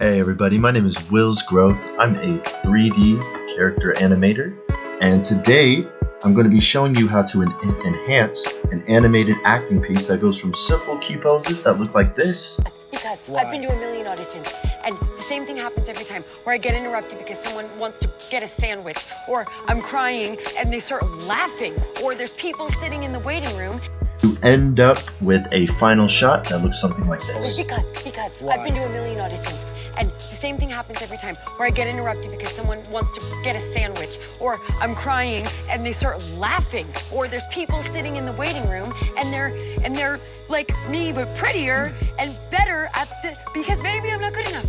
Hey everybody, my name is Will's Growth. I'm a 3D character animator, and today I'm going to be showing you how to enhance an animated acting piece that goes from simple key poses that look like this. Because I've been to a million auditions, and the same thing happens every time, where I get interrupted because someone wants to get a sandwich, or I'm crying and they start laughing, or there's people sitting in the waiting room. To end up with a final shot that looks something like this. Because I've been to a million auditions, and the same thing happens every time, where I get interrupted because someone wants to get a sandwich, or I'm crying and they start laughing, or there's people sitting in the waiting room and they're like me but prettier and better because maybe I'm not good enough.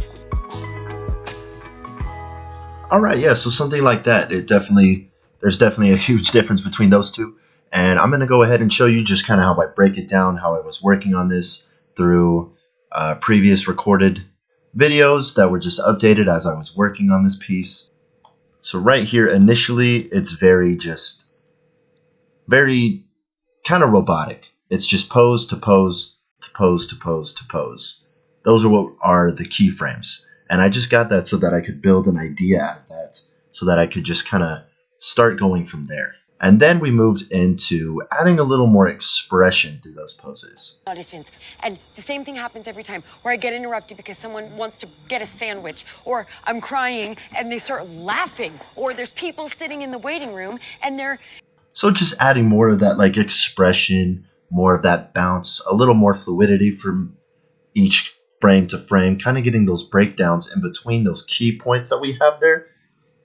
Alright, yeah, so something like that. There's definitely a huge difference between those two. And I'm going to go ahead and show you just kind of how I break it down, how I was working on this through previous recorded videos that were just updated as I was working on this piece. So right here, initially, it's very kind of robotic. It's just pose to pose to pose to pose to pose. Those are what are the keyframes. And I just got that so that I could build an idea out of that, so that I could just kind of start going from there. And then we moved into adding a little more expression to those poses. Auditions, and the same thing happens every time, where I get interrupted because someone wants to get a sandwich, or I'm crying and they start laughing, or there's people sitting in the waiting room and they're... So just adding more of that like expression, more of that bounce, a little more fluidity from each frame to frame, kind of getting those breakdowns in between those key points that we have there.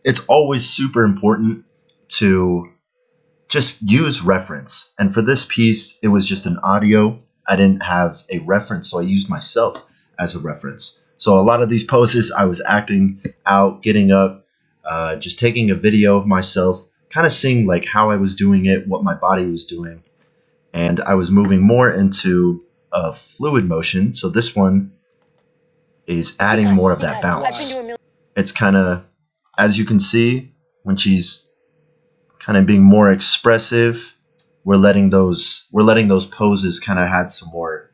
It's always super important to just use reference. And for this piece, it was just an audio. I didn't have a reference, so I used myself as a reference. So a lot of these poses, I was acting out, getting up, just taking a video of myself, kind of seeing like how I was doing it, what my body was doing. And I was moving more into a fluid motion. So this one is adding more of that bounce. It's kind of, as you can see, when she's kind of being more expressive, we're letting those poses kind of had some more,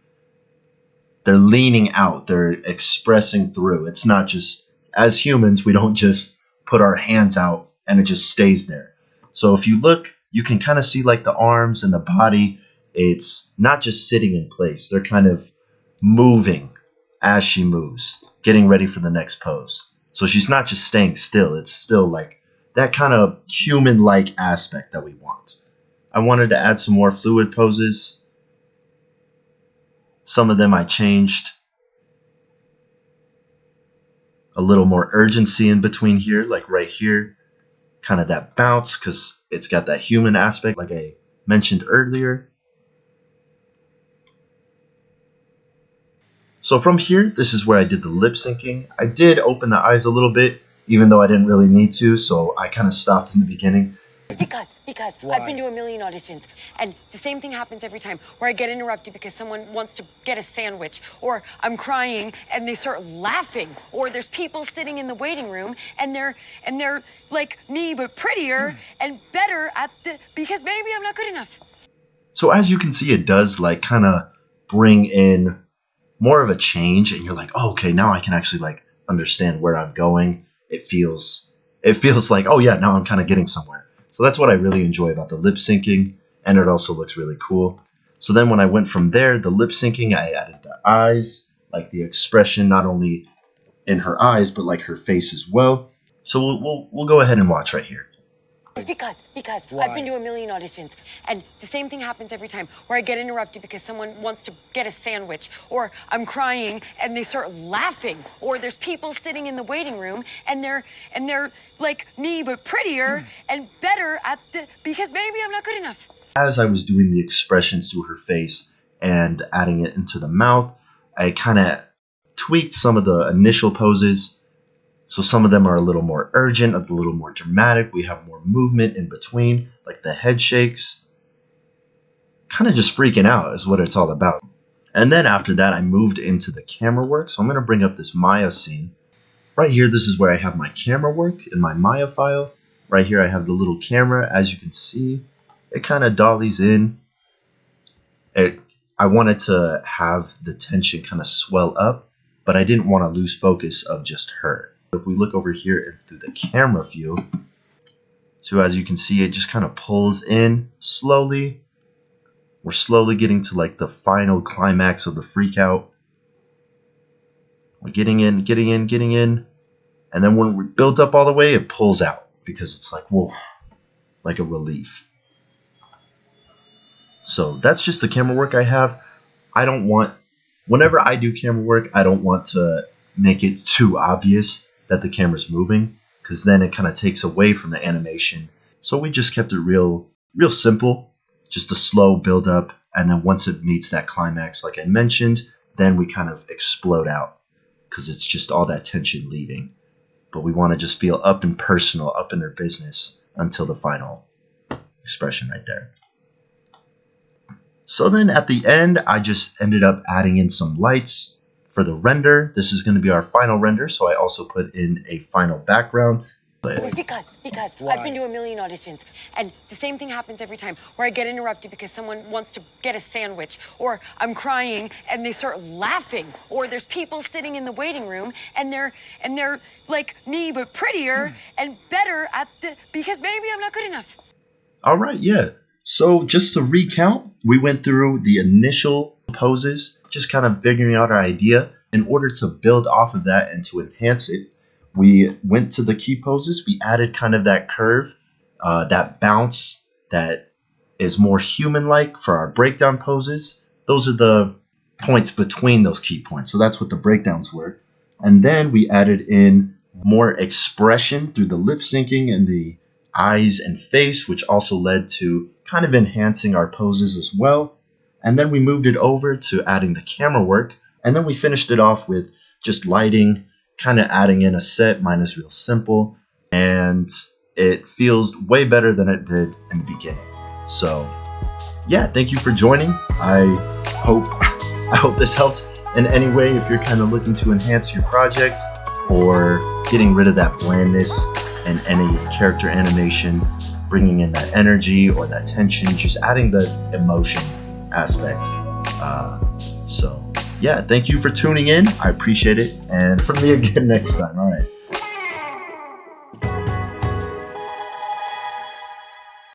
they're leaning out, they're expressing through. It's not just, as humans, we don't just put our hands out and it just stays there. So if you look, you can kind of see like the arms and the body, it's not just sitting in place, they're kind of moving as she moves, getting ready for the next pose. So she's not just staying still, it's still like that kind of human-like aspect that we want. I wanted to add some more fluid poses. Some of them I changed. A little more urgency in between here, like right here. Kind of that bounce, because it's got that human aspect, like I mentioned earlier. So from here, this is where I did the lip syncing. I did open the eyes a little bit, even though I didn't really need to, so I kind of stopped in the beginning. Because I've been to a million auditions, and the same thing happens every time, where I get interrupted because someone wants to get a sandwich, or I'm crying and they start laughing, or there's people sitting in the waiting room and they're like me but prettier and better because maybe I'm not good enough. So as you can see, it does like kind of bring in more of a change, and you're like, oh, okay, now I can actually like understand where I'm going. It feels like, oh yeah, now I'm kind of getting somewhere. So that's what I really enjoy about the lip syncing, and it also looks really cool. So then when I went from there, the lip syncing, I added the eyes, like the expression, not only in her eyes, but like her face as well. So we'll go ahead and watch right here. Because I've been to a million auditions, and the same thing happens every time, where I get interrupted because someone wants to get a sandwich, or I'm crying and they start laughing, or there's people sitting in the waiting room and they're like me but prettier and better because maybe I'm not good enough. As I was doing the expressions through her face and adding it into the mouth, I kind of tweaked some of the initial poses. So some of them are a little more urgent, a little more dramatic. We have more movement in between, like the head shakes. Kind of just freaking out is what it's all about. And then after that, I moved into the camera work. So I'm going to bring up this Maya scene. Right here, this is where I have my camera work in my Maya file. Right here, I have the little camera. As you can see, it kind of dollies in. I wanted to have the tension kind of swell up but I didn't want to lose focus of just her. If we look over here through the camera view, so as you can see, it just kind of pulls in slowly. We're slowly getting to like the final climax of the freak out. We're getting in. And then when we're built up all the way, it pulls out because it's like, whoa, like a relief. So that's just the camera work I have. Whenever I do camera work, I don't want to make it too obvious that the camera's moving, because then it kind of takes away from the animation. So we just kept it real simple, just a slow build up. And then once it meets that climax, like I mentioned, then we kind of explode out because it's just all that tension leaving. But we want to just feel up and personal, up in their business until the final expression right there. So then at the end, I just ended up adding in some lights for the render. This is going to be our final render, so I also put in a final background. It's because I've been to a million auditions, and the same thing happens every time, where I get interrupted because someone wants to get a sandwich, or I'm crying and they start laughing, or there's people sitting in the waiting room and they're like me but prettier and better because maybe I'm not good enough. All right, yeah. So just to recount, we went through the initial poses, just kind of figuring out our idea. In order to build off of that and to enhance it, we went to the key poses. We added kind of that curve, that bounce that is more human-like for our breakdown poses. Those are the points between those key points. So that's what the breakdowns were. And then we added in more expression through the lip syncing and the eyes and face, which also led to kind of enhancing our poses as well. And then we moved it over to adding the camera work. And then we finished it off with just lighting, kind of adding in a set. Mine is real simple, and it feels way better than it did in the beginning. So yeah, thank you for joining. I hope this helped in any way if you're kind of looking to enhance your project or getting rid of that blandness and any character animation, bringing in that energy or that tension, just adding the emotion aspect. So yeah, thank you for tuning in. I appreciate it, and from me again next time. All right.